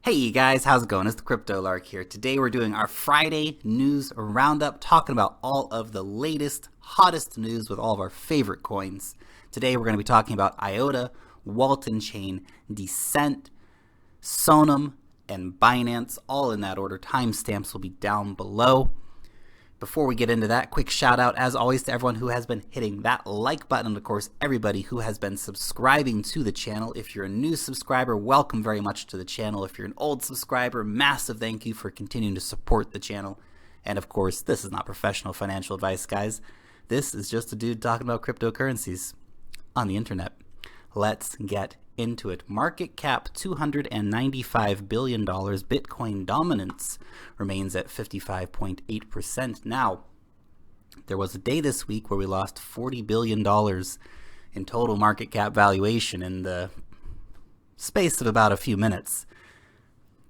Hey guys, how's it going? It's the Crypto Lark here. Today we're doing our Friday news roundup, talking about all of the latest, hottest news with all of our favorite coins. Today we're going to be talking about Iota, Walton Chain, Descent, Sonam, and Binance, all in that order. Timestamps will be down below. Before we get into that, quick shout out as always to everyone who has been hitting that like button, and of course everybody who has been subscribing to the channel. If you're a new subscriber, welcome very much to the channel. If you're an old subscriber, massive thank you for continuing to support the channel. And of course, this is not professional financial advice, guys. This is just a dude talking about cryptocurrencies on the internet. Let's get into it. Market cap $295 billion. Bitcoin dominance remains at 55.8%. Now, there was a day this week where we lost $40 billion in total market cap valuation in the space of about a few minutes.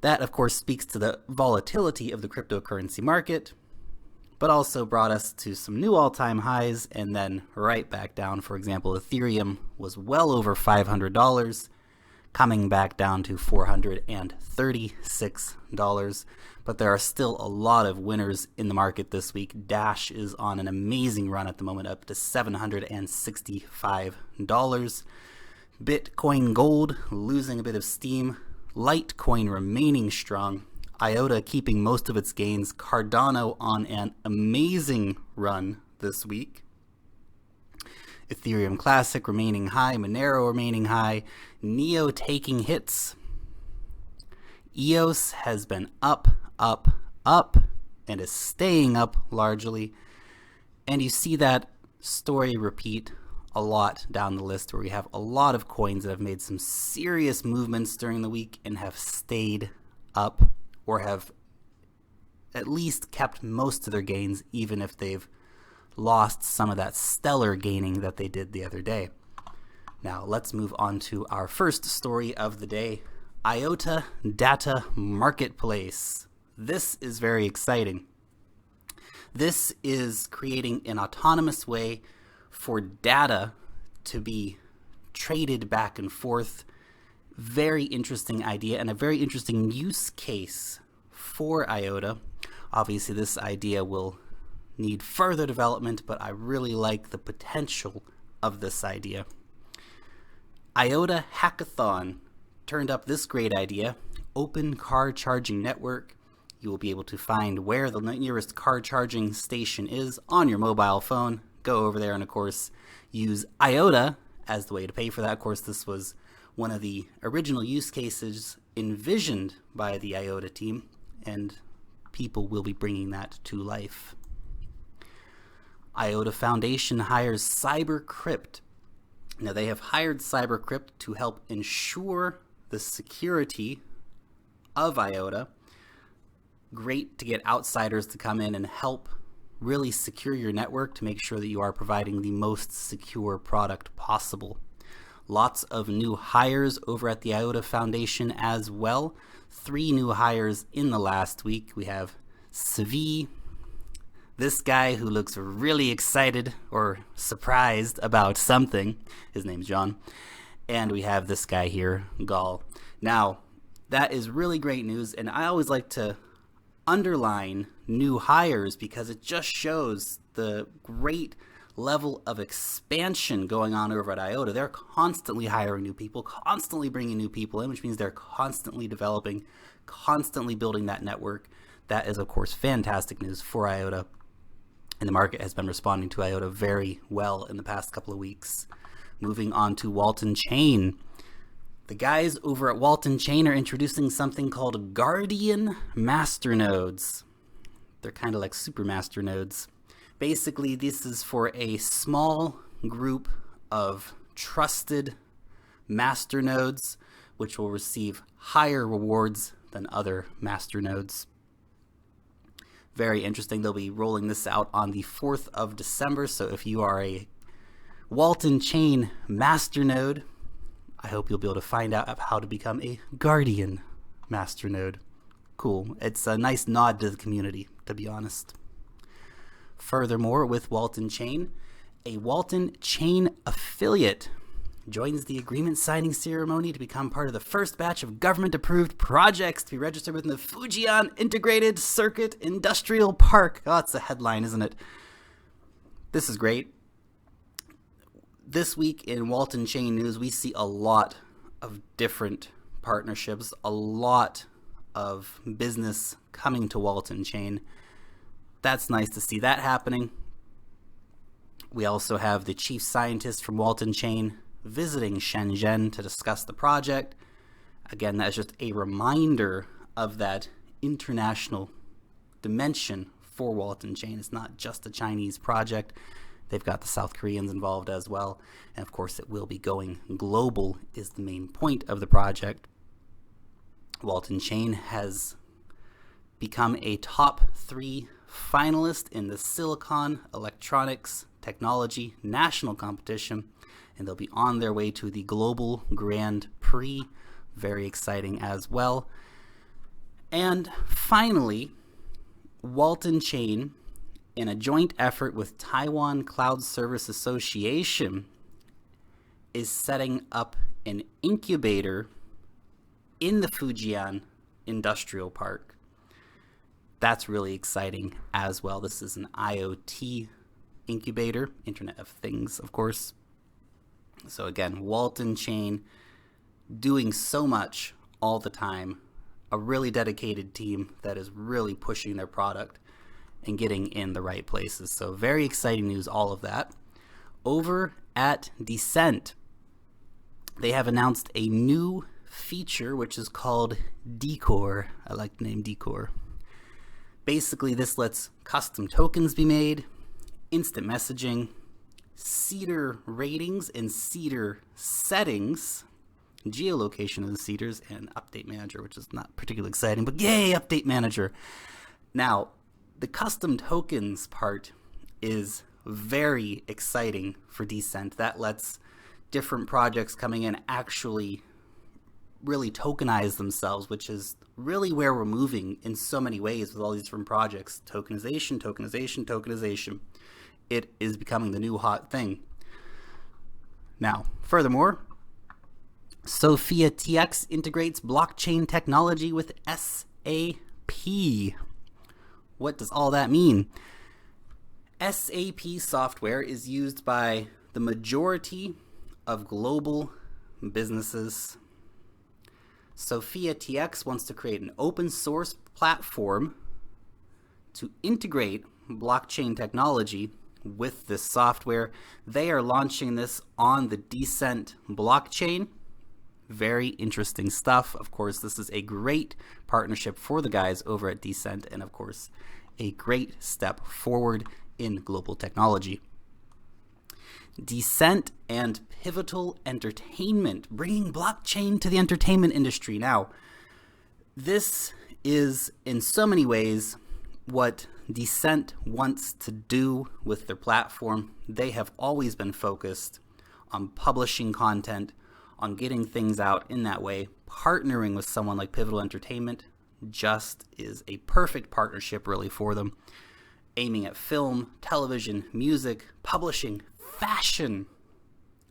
That, of course, speaks to the volatility of the cryptocurrency market, but also brought us to some new all-time highs and then right back down. For example, Ethereum was well over $500, coming back down to $436. But there are still a lot of winners in the market this week. Dash is on an amazing run at the moment, up to $765. Bitcoin Gold losing a bit of steam. Litecoin remaining strong. Iota keeping most of its gains. Cardano on an amazing run this week. Ethereum Classic remaining high. Monero remaining high. Neo taking hits. EOS has been up, and is staying up largely. And you see that story repeat a lot down the list, where we have a lot of coins that have made some serious movements during the week and have stayed up, or have at least kept most of their gains, even if they've lost some of that stellar gaining that they did the other day. Now let's move on to our first story of the day, Iota Data Marketplace. This is very exciting. This is creating an autonomous way for data to be traded back and forth. Very interesting idea and a very interesting use case for Iota. Obviously, this idea will need further development, but I really like the potential of this idea. Iota Hackathon turned up this great idea: open car charging network. You will be able to find where the nearest car charging station is on your mobile phone. Go over there and, of course, use Iota as the way to pay for that. Of course, this was one of the original use cases envisioned by the Iota team, and people will be bringing that to life. Iota Foundation hires CyberCrypt. Now, they have hired CyberCrypt to help ensure the security of Iota. Great to get outsiders to come in and help really secure your network to make sure that you are providing the most secure product possible. Lots of new hires over at the Iota Foundation as well. 3 new hires in the last week. We have Svi, this guy who looks really excited or surprised about something. His name's John. And we have this guy here, Gal. Now, that is really great news, and I always like to underline new hires because it just shows the great level of expansion going on over at Iota. They're constantly hiring new people, constantly bringing new people in, which means they're constantly developing, constantly building that network. That is, of course, fantastic news for Iota, and the market has been responding to Iota very well in the past couple of weeks. Moving on to Walton Chain. The guys over at Walton Chain are introducing something called Guardian Masternodes. They're kind of like super masternodes. Basically, this is for a small group of trusted masternodes, which will receive higher rewards than other masternodes. Very interesting. They'll be rolling this out on the 4th of December. So if you are a Walton Chain masternode, I hope you'll be able to find out how to become a Guardian masternode. Cool. It's a nice nod to the community, to be honest. Furthermore, with Walton Chain, a Walton Chain affiliate joins the agreement signing ceremony to become part of the first batch of government-approved projects to be registered within the Fujian Integrated Circuit Industrial Park. Oh, it's a headline, isn't it? This is great. This week in Walton Chain news, we see a lot of different partnerships, a lot of business coming to Walton Chain. That's nice to see that happening. We also have the chief scientist from Walton Chain visiting Shenzhen to discuss the project. Again, that's just a reminder of that international dimension for Walton Chain. It's not just a Chinese project. They've got the South Koreans involved as well. And of course, it will be going global is the main point of the project. Walton Chain has become a top 3 finalist in the Silicon Electronics Technology National Competition, and they'll be on their way to the Global Grand Prix. Very exciting as well. And finally, Walton Chain, in a joint effort with Taiwan Cloud Service Association, is setting up an incubator in the Fujian Industrial Park. That's really exciting as well. This is an IoT incubator, Internet of Things, of course. So again, Walton Chain doing so much all the time. A really dedicated team that is really pushing their product and getting in the right places. So very exciting news, all of that. Over at Descent, they have announced a new feature which is called Decor. I like the name Decor. Basically, this lets custom tokens be made, instant messaging, seeder ratings and seeder settings, geolocation of the seeders, and update manager, which is not particularly exciting, but yay, update manager. Now, the custom tokens part is very exciting for Descent. That lets different projects coming in actually really tokenize themselves, which is really where we're moving in so many ways with all these different projects. Tokenization, tokenization, tokenization. It is becoming the new hot thing. Now, furthermore, Sophia TX integrates blockchain technology with SAP. What does all that mean? SAP software is used by the majority of global businesses. Sophia TX wants to create an open source platform to integrate blockchain technology with this software. They are launching this on the Descent blockchain. Very interesting stuff. Of course, this is a great partnership for the guys over at Descent, and of course, a great step forward in global technology. Descent and Pivotal Entertainment, bringing blockchain to the entertainment industry. Now, this is in so many ways what Descent wants to do with their platform. They have always been focused on publishing content, on getting things out in that way. Partnering with someone like Pivotal Entertainment just is a perfect partnership really for them. Aiming at film, television, music, publishing, fashion.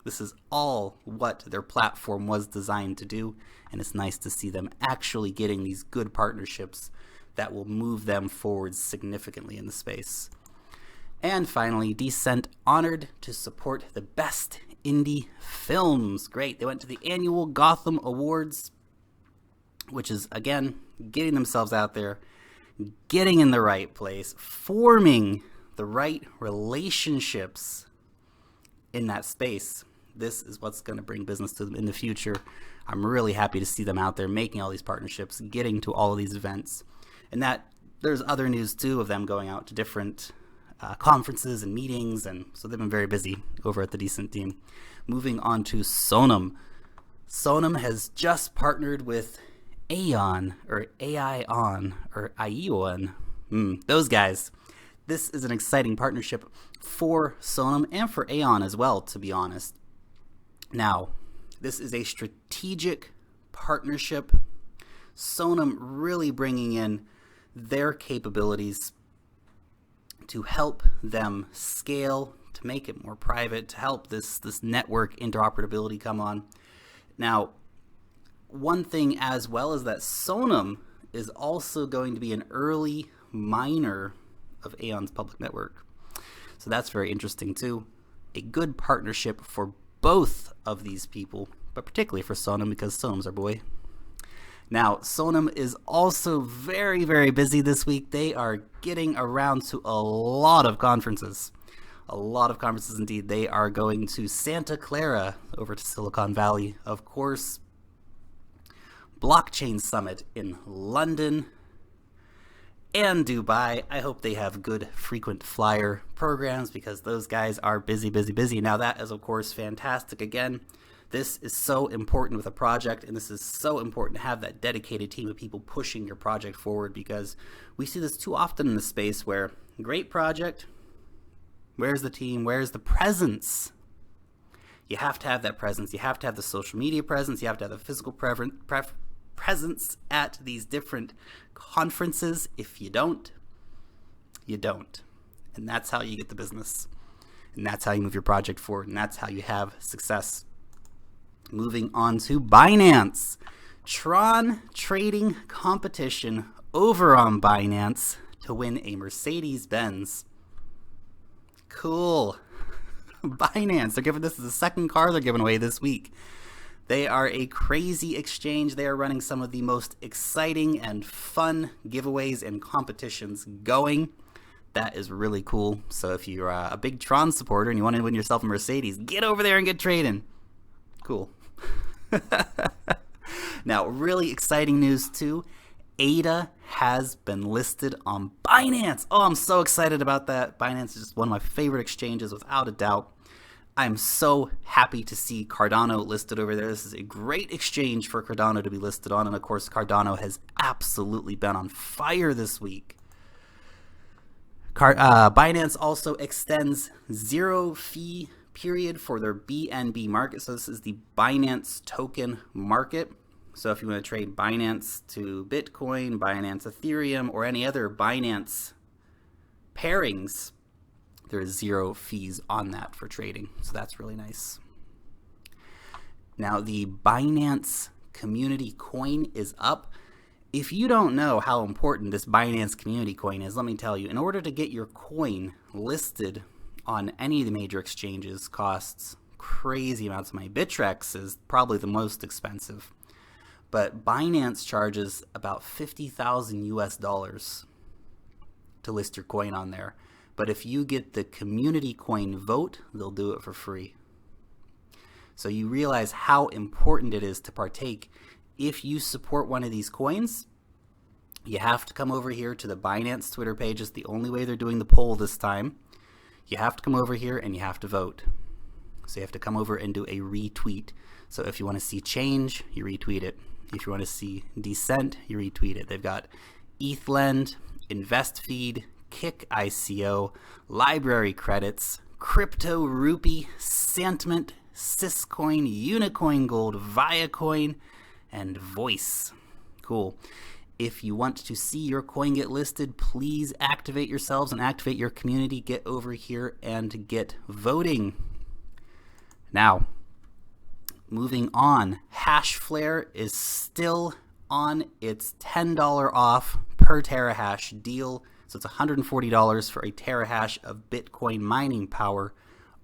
This is all what their platform was designed to do, and it's nice to see them actually getting these good partnerships that will move them forward significantly in the space. And finally, Descent honored to support the best indie films. Great. They went to the annual Gotham Awards, which is, again, getting themselves out there, getting in the right place, forming the right relationships in that space. This is what's going to bring business to them in the future. I'm really happy to see them out there making all these partnerships, getting to all of these events. And that there's other news too of them going out to different conferences and meetings, and so they've been very busy over at the Descent team. Moving on to Sonam. Sonam has just partnered with Aeon, or Aion, or Ion. Those guys. This is an exciting partnership for Sonam and for Aeon as well, to be honest. Now, this is a strategic partnership. Sonam really bringing in their capabilities to help them scale to make it more private, to help this network interoperability come on. Now, one thing as well is that Sonam is also going to be an early miner of Aeon's public network. So that's very interesting too. A good partnership for both of these people, but particularly for Sonam because Sonam's our boy. Now, Sonam is also very, very busy this week. They are getting around to a lot of conferences. A lot of conferences indeed. They are going to Santa Clara over to Silicon Valley. Of course, Blockchain Summit in London and Dubai. I hope they have good frequent flyer programs because those guys are busy, busy, busy. Now that is of course fantastic. Again, this is so important with a project, and this is so important to have that dedicated team of people pushing your project forward, because we see this too often in the space where great project, where's the team, where's the presence? You have to have that presence. You have to have the social media presence. You have to have the physical presence at these different conferences. If you don't, you don't. And that's how you get the business. And that's how you move your project forward. And that's how you have success. Moving on to Binance. Tron trading competition over on Binance to win a Mercedes-Benz. Cool. Binance, they're giving this as the second car they're giving away this week. They are a crazy exchange. They are running some of the most exciting and fun giveaways and competitions going. That is really cool. So if you're a big Tron supporter and you want to win yourself a Mercedes, get over there and get trading. Cool. Now, really exciting news too. Iota has been listed on Binance. Oh, I'm so excited about that. Binance is just one of my favorite exchanges without a doubt. I'm so happy to see Cardano listed over there. This is a great exchange for Cardano to be listed on. And of course, Cardano has absolutely been on fire this week. Binance also extends 0 fee period for their BNB market. So this is the Binance token market. So if you want to trade Binance to Bitcoin, Binance Ethereum, or any other Binance pairings, there's 0 fees on that for trading. So that's really nice. Now the Binance community coin is up. If you don't know how important this Binance community coin is, let me tell you, in order to get your coin listed on any of the major exchanges, costs crazy amounts of money. Bittrex is probably the most expensive, but Binance charges about $50,000 to list your coin on there. But if you get the community coin vote, they'll do it for free. So you realize how important it is to partake. If you support one of these coins, you have to come over here to the Binance Twitter page. It's the only way they're doing the poll this time. You have to come over here and you have to vote. So you have to come over and do a retweet. So if you want to see change, you retweet it. If you want to see descent, you retweet it. They've got ETHLend, InvestFeed, Kick ICO, library credits, Crypto Rupee, Sentiment, Syscoin, Unicoin Gold, Viacoin, and Voice. Cool. If you want to see your coin get listed, please activate yourselves and activate your community. Get over here and get voting. Now, moving on, Hashflare is still on its $10 off per terahash deal. So it's $140 for a terahash of Bitcoin mining power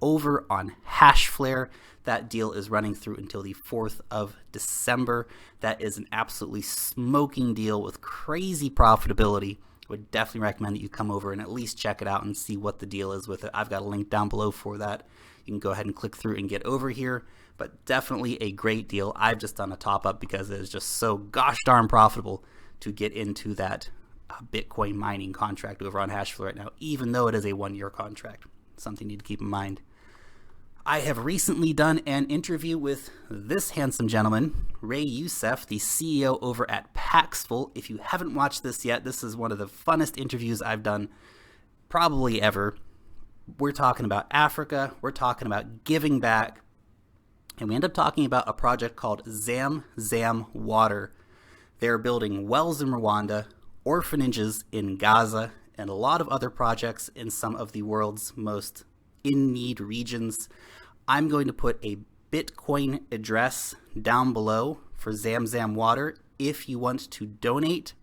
over on Hashflare. That deal is running through until the 4th of December. That is an absolutely smoking deal with crazy profitability. Would definitely recommend that you come over and at least check it out and see what the deal is with it. I've got a link down below for that. You can go ahead and click through and get over here, but definitely a great deal. I've just done a top up because it is just so gosh darn profitable to get into that Bitcoin mining contract over on Hashflare right now, even though it is a 1-year contract. Something you need to keep in mind. I have recently done an interview with this handsome gentleman, Ray Youssef, the CEO over at Paxful. If you haven't watched this yet, this is one of the funnest interviews I've done probably ever. We're talking about Africa, we're talking about giving back, and we end up talking about a project called Zamzam Water. They're building wells in Rwanda, orphanages in Gaza, and a lot of other projects in some of the world's most in-need regions. I'm going to put a Bitcoin address down below for Zamzam Water. If you want to donate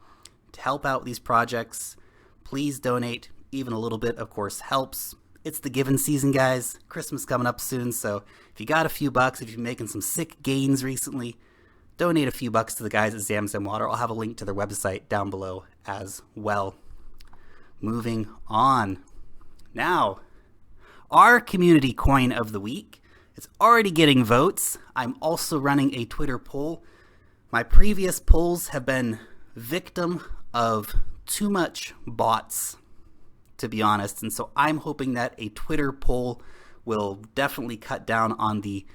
to help out these projects, please donate. Even a little bit, of course, helps. It's the giving season, guys. Christmas coming up soon, so if you got a few bucks, if you're making some sick gains recently, donate a few bucks to the guys at Zamzam Water. I'll have a link to their website down below as well. Moving on. Now, our community coin of the week. It's already getting votes. I'm also running a Twitter poll. My previous polls have been victim of too much bots, to be honest, and so I'm hoping that a Twitter poll will definitely cut down on the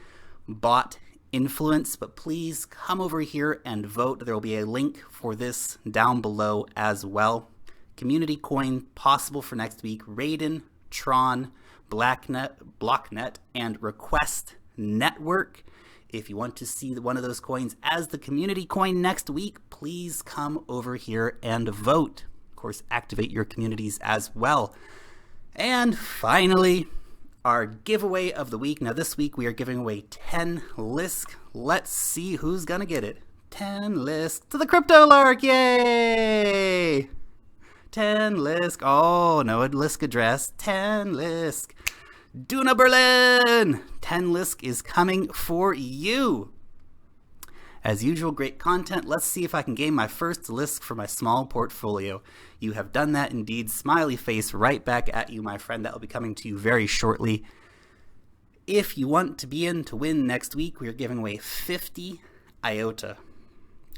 bot influence, but please come over here and vote. There will be a link for this down below as well. Community coin possible for next week: Raiden, Tron, Blocknet, and Request Network. If you want to see one of those coins as the community coin next week, please come over here and vote. Of course, activate your communities as well. And finally, our giveaway of the week. Now this week we are giving away 10 Lisk. Let's see who's gonna get it. 10 Lisk to the Crypto Lark, yay! 10 Lisk, oh, no Lisk address, 10 Lisk. Duna Berlin, 10 Lisk is coming for you. As usual, great content. Let's see if I can gain my first Lisk for my small portfolio. You have done that indeed. Smiley face right back at you, my friend. That will be coming to you very shortly. If you want to be in to win next week, we are giving away 50 Iota.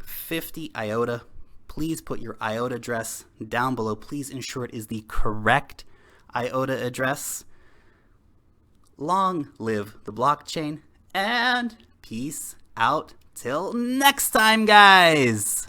50 Iota. Please put your Iota address down below. Please ensure it is the correct Iota address. Long live the blockchain, and peace out till next time, guys.